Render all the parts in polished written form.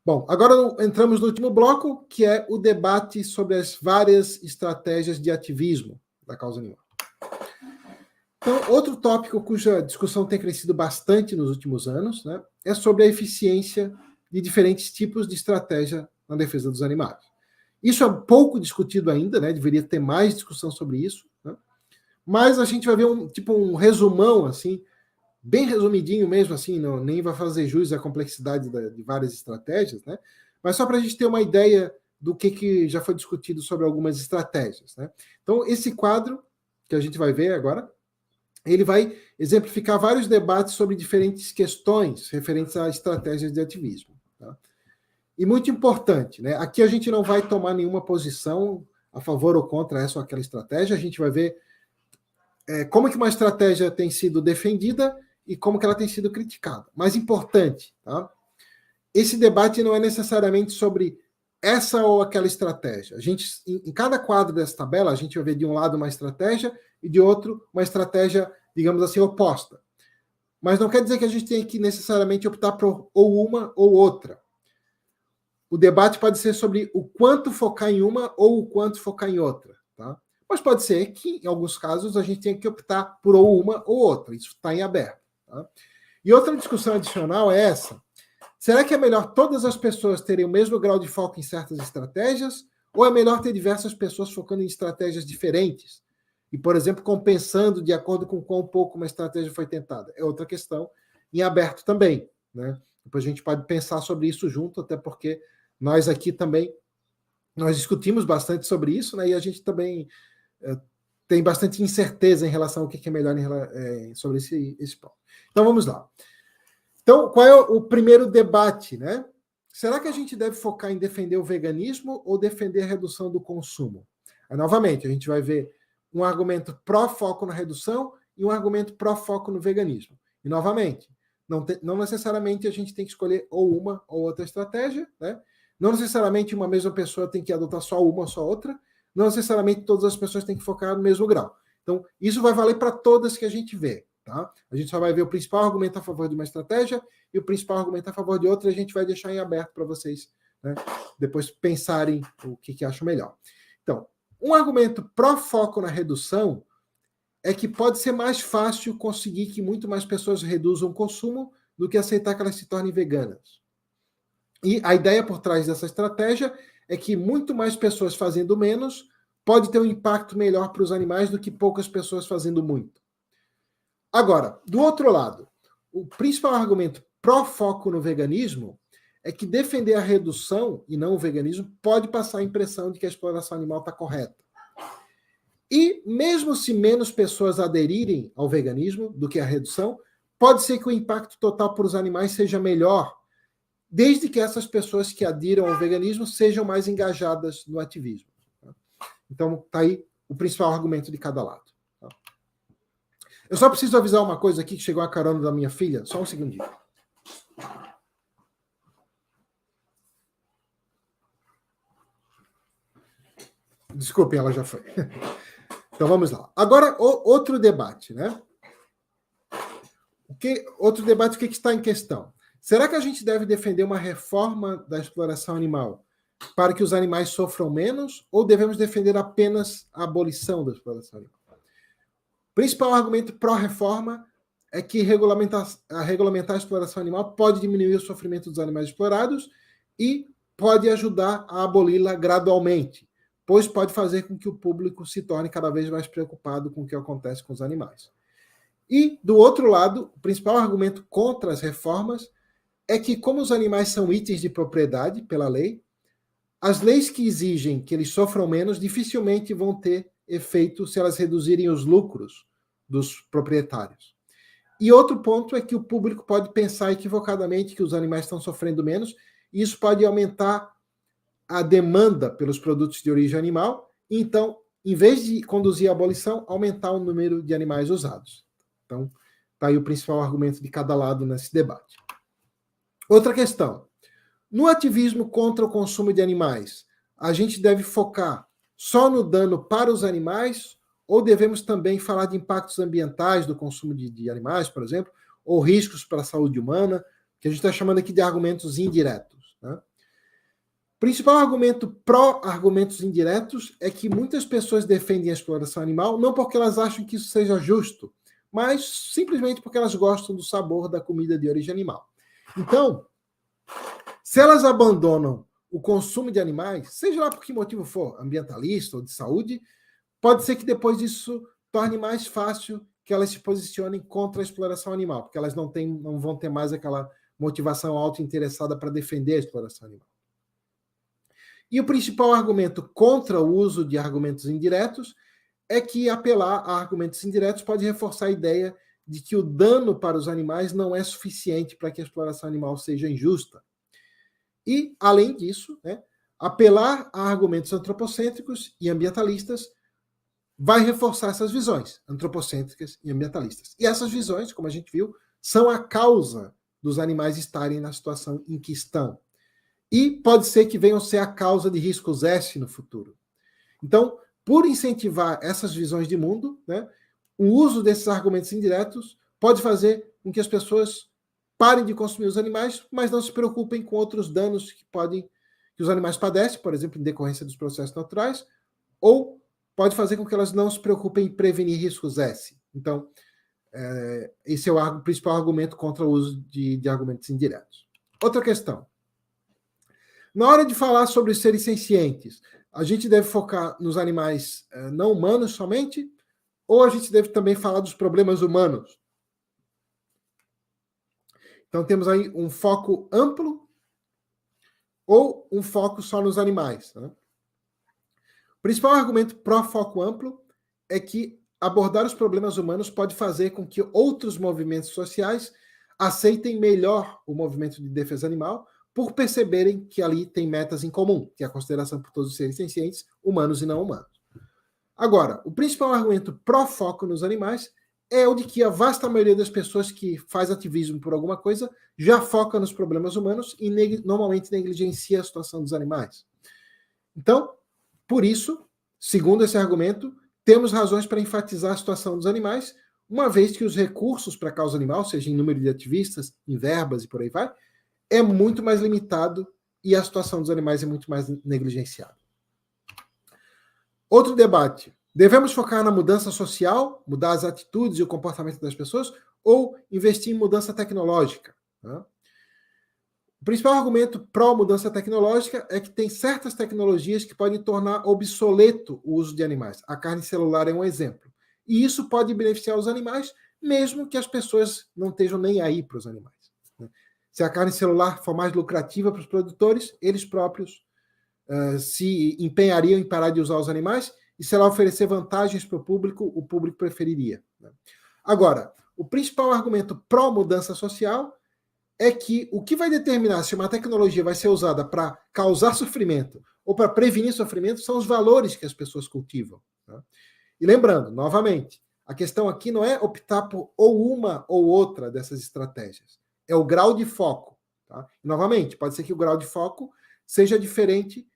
Bom, agora entramos no último bloco, que é o debate sobre as várias estratégias de ativismo da causa animal. Então, outro tópico cuja discussão tem crescido bastante nos últimos anos, né, é sobre a eficiência de diferentes tipos de estratégia na defesa dos animais. Isso é pouco discutido ainda, né, deveria ter mais discussão sobre isso, né, mas a gente vai ver um resumão, assim, bem resumidinho mesmo, assim, não, nem vai fazer jus à complexidade de várias estratégias, né? Mas só para a gente ter uma ideia do que já foi discutido sobre algumas estratégias, né? Então, esse quadro que a gente vai ver agora, ele vai exemplificar vários debates sobre diferentes questões referentes a estratégias de ativismo. Tá? E muito importante, né? Aqui a gente não vai tomar nenhuma posição a favor ou contra essa ou aquela estratégia, a gente vai ver como que uma estratégia tem sido defendida e como que ela tem sido criticada. Mais importante, tá? Esse debate não é necessariamente sobre essa ou aquela estratégia. A gente, em cada quadro dessa tabela, a gente vai ver de um lado uma estratégia e de outro uma estratégia, digamos assim, oposta. Mas não quer dizer que a gente tenha que necessariamente optar por ou uma ou outra. O debate pode ser sobre o quanto focar em uma ou o quanto focar em outra, tá? Mas pode ser que, em alguns casos, a gente tenha que optar por ou uma ou outra. Isso está em aberto. Tá? E outra discussão adicional é essa. Será que é melhor todas as pessoas terem o mesmo grau de foco em certas estratégias? Ou é melhor ter diversas pessoas focando em estratégias diferentes? E, por exemplo, compensando de acordo com quão pouco uma estratégia foi tentada? É outra questão em aberto também. Né? Depois a gente pode pensar sobre isso junto, até porque nós aqui também nós discutimos bastante sobre isso, né? E a gente também tem bastante incerteza em relação ao que é melhor sobre esse ponto. Então, vamos lá. Então, qual é o primeiro debate, né? Será que a gente deve focar em defender o veganismo ou defender a redução do consumo? Aí, novamente, a gente vai ver um argumento pró-foco na redução e um argumento pró-foco no veganismo. E, novamente, não necessariamente a gente tem que escolher ou uma ou outra estratégia, né? Não necessariamente uma mesma pessoa tem que adotar só uma ou só outra, não necessariamente todas as pessoas têm que focar no mesmo grau. Então, isso vai valer para todas que a gente vê. Tá? A gente só vai ver o principal argumento a favor de uma estratégia e o principal argumento a favor de outra, e a gente vai deixar em aberto para vocês, né, depois pensarem o que acham melhor. Então, um argumento pró-foco na redução é que pode ser mais fácil conseguir que muito mais pessoas reduzam o consumo do que aceitar que elas se tornem veganas. E a ideia por trás dessa estratégia é que muito mais pessoas fazendo menos pode ter um impacto melhor para os animais do que poucas pessoas fazendo muito. Agora, do outro lado, o principal argumento pró-foco no veganismo é que defender a redução e não o veganismo pode passar a impressão de que a exploração animal está correta. E mesmo se menos pessoas aderirem ao veganismo do que à redução, pode ser que o impacto total para os animais seja melhor, desde que essas pessoas que adiram ao veganismo sejam mais engajadas no ativismo. Então, está aí o principal argumento de cada lado. Eu só preciso avisar uma coisa aqui, que chegou a carona da minha filha. Só um segundinho. Desculpem, ela já foi. Então, vamos lá. Agora, outro debate, né? Outro debate, o que está em questão? Será que a gente deve defender uma reforma da exploração animal para que os animais sofram menos, ou devemos defender apenas a abolição da exploração animal? O principal argumento pró-reforma é que regulamentar a exploração animal pode diminuir o sofrimento dos animais explorados e pode ajudar a aboli-la gradualmente, pois pode fazer com que o público se torne cada vez mais preocupado com o que acontece com os animais. E, do outro lado, o principal argumento contra as reformas é que, como os animais são itens de propriedade pela lei, as leis que exigem que eles sofram menos dificilmente vão ter efeito se elas reduzirem os lucros dos proprietários. E outro ponto é que o público pode pensar equivocadamente que os animais estão sofrendo menos, e isso pode aumentar a demanda pelos produtos de origem animal, e então, em vez de conduzir à abolição, aumentar o número de animais usados. Então, está aí o principal argumento de cada lado nesse debate. Outra questão. No ativismo contra o consumo de animais, a gente deve focar só no dano para os animais ou devemos também falar de impactos ambientais do consumo de animais, por exemplo, ou riscos para a saúde humana, que a gente está chamando aqui de argumentos indiretos, né? O principal argumento pró-argumentos indiretos é que muitas pessoas defendem a exploração animal não porque elas acham que isso seja justo, mas simplesmente porque elas gostam do sabor da comida de origem animal. Então, se elas abandonam o consumo de animais, seja lá por que motivo for, ambientalista ou de saúde, pode ser que depois disso torne mais fácil que elas se posicionem contra a exploração animal, porque elas não vão ter mais aquela motivação autointeressada para defender a exploração animal. E o principal argumento contra o uso de argumentos indiretos é que apelar a argumentos indiretos pode reforçar a ideia de que o dano para os animais não é suficiente para que a exploração animal seja injusta. E, além disso, né, apelar a argumentos antropocêntricos e ambientalistas vai reforçar essas visões antropocêntricas e ambientalistas. E essas visões, como a gente viu, são a causa dos animais estarem na situação em que estão. E pode ser que venham ser a causa de riscos S no futuro. Então, por incentivar essas visões de mundo, né, o uso desses argumentos indiretos pode fazer com que as pessoas parem de consumir os animais, mas não se preocupem com outros danos que os animais padecem, por exemplo, em decorrência dos processos naturais, ou pode fazer com que elas não se preocupem em prevenir riscos S. Então, esse é o principal argumento contra o uso de argumentos indiretos. Outra questão. Na hora de falar sobre os seres sencientes, a gente deve focar nos animais não humanos somente, ou a gente deve também falar dos problemas humanos? Então, temos aí um foco amplo ou um foco só nos animais, né? O principal argumento pró-foco amplo é que abordar os problemas humanos pode fazer com que outros movimentos sociais aceitem melhor o movimento de defesa animal por perceberem que ali tem metas em comum, que é a consideração por todos os seres sencientes, humanos e não humanos. Agora, o principal argumento pró-foco nos animais é o de que a vasta maioria das pessoas que faz ativismo por alguma coisa já foca nos problemas humanos e normalmente negligencia a situação dos animais. Então, por isso, segundo esse argumento, temos razões para enfatizar a situação dos animais, uma vez que os recursos para a causa animal, seja em número de ativistas, em verbas e por aí vai, é muito mais limitado e a situação dos animais é muito mais negligenciada. Outro debate. Devemos focar na mudança social, mudar as atitudes e o comportamento das pessoas, ou investir em mudança tecnológica? Né? O principal argumento pró-mudança tecnológica é que tem certas tecnologias que podem tornar obsoleto o uso de animais. A carne celular é um exemplo. E isso pode beneficiar os animais, mesmo que as pessoas não estejam nem aí para os animais. Se a carne celular for mais lucrativa para os produtores, eles próprios se empenhariam em parar de usar os animais, e se ela oferecer vantagens para o público preferiria. Agora, o principal argumento pró-mudança social é que o que vai determinar se uma tecnologia vai ser usada para causar sofrimento ou para prevenir sofrimento são os valores que as pessoas cultivam. Tá? E lembrando, novamente, a questão aqui não é optar por ou uma ou outra dessas estratégias, é o grau de foco. Tá? E, novamente, pode ser que o grau de foco seja diferente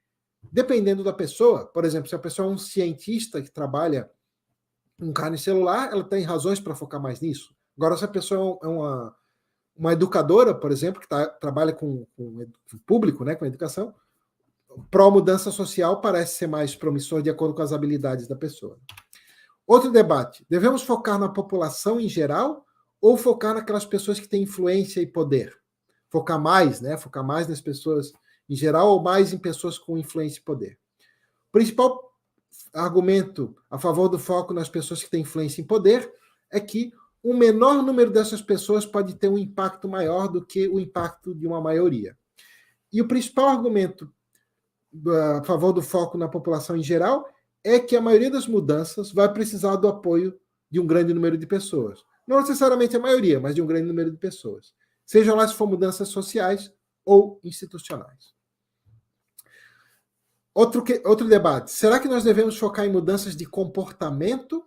dependendo da pessoa. Por exemplo, se a pessoa é um cientista que trabalha com carne celular, ela tem razões para focar mais nisso. Agora, se a pessoa é uma educadora, por exemplo, que trabalha com público, né, com educação, pró-mudança social parece ser mais promissor de acordo com as habilidades da pessoa. Outro debate. Devemos focar na população em geral ou focar naquelas pessoas que têm influência e poder? Focar mais, né? Focar mais nas pessoas em geral ou mais em pessoas com influência e poder? O principal argumento a favor do foco nas pessoas que têm influência e poder é que um menor número dessas pessoas pode ter um impacto maior do que o impacto de uma maioria. E o principal argumento a favor do foco na população em geral é que a maioria das mudanças vai precisar do apoio de um grande número de pessoas. Não necessariamente a maioria, mas de um grande número de pessoas. Sejam lá se for mudanças sociais ou institucionais. Outro debate. Será que nós devemos focar em mudanças de comportamento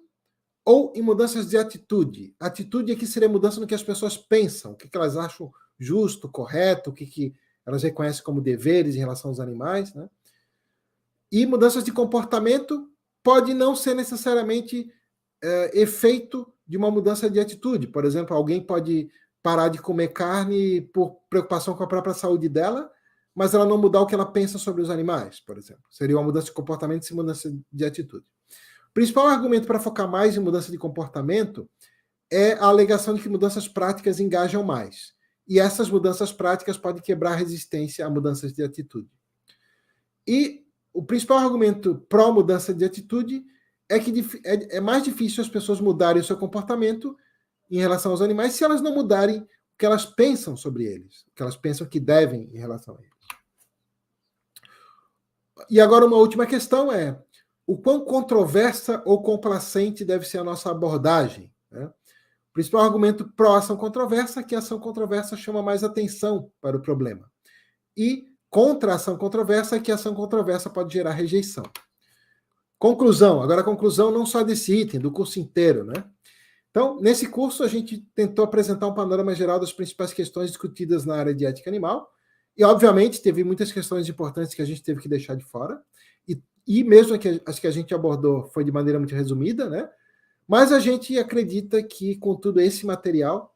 ou em mudanças de atitude? Atitude aqui seria mudança no que as pessoas pensam, o que elas acham justo, correto, o que elas reconhecem como deveres em relação aos animais, né? E mudanças de comportamento pode não ser necessariamente efeito de uma mudança de atitude. Por exemplo, alguém pode parar de comer carne por preocupação com a própria saúde dela, mas ela não mudar o que ela pensa sobre os animais, por exemplo. Seria uma mudança de comportamento sem mudança de atitude. O principal argumento para focar mais em mudança de comportamento é a alegação de que mudanças práticas engajam mais. E essas mudanças práticas podem quebrar a resistência a mudanças de atitude. E o principal argumento pró-mudança de atitude é que é mais difícil as pessoas mudarem o seu comportamento em relação aos animais se elas não mudarem o que elas pensam sobre eles, o que elas pensam que devem em relação a eles. E agora uma última questão é o quão controversa ou complacente deve ser a nossa abordagem, né? O principal argumento pró-ação controversa é que a ação controversa chama mais atenção para o problema. E contra a ação controversa é que a ação controversa pode gerar rejeição. Conclusão. Agora a conclusão não só desse item, do curso inteiro, né? Então, nesse curso a gente tentou apresentar um panorama geral das principais questões discutidas na área de ética animal. E, obviamente, teve muitas questões importantes que a gente teve que deixar de fora. E mesmo as que a gente abordou foi de maneira muito resumida, né? Mas a gente acredita que, com todo esse material,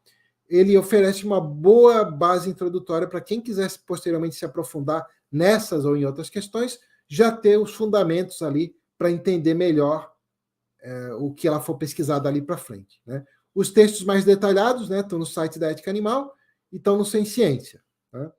ele oferece uma boa base introdutória para quem quiser posteriormente se aprofundar nessas ou em outras questões, já ter os fundamentos ali para entender melhor o que ela for pesquisar dali para frente, né? Os textos mais detalhados, né, estão no site da Ética Animal e estão no Sem Ciência, né?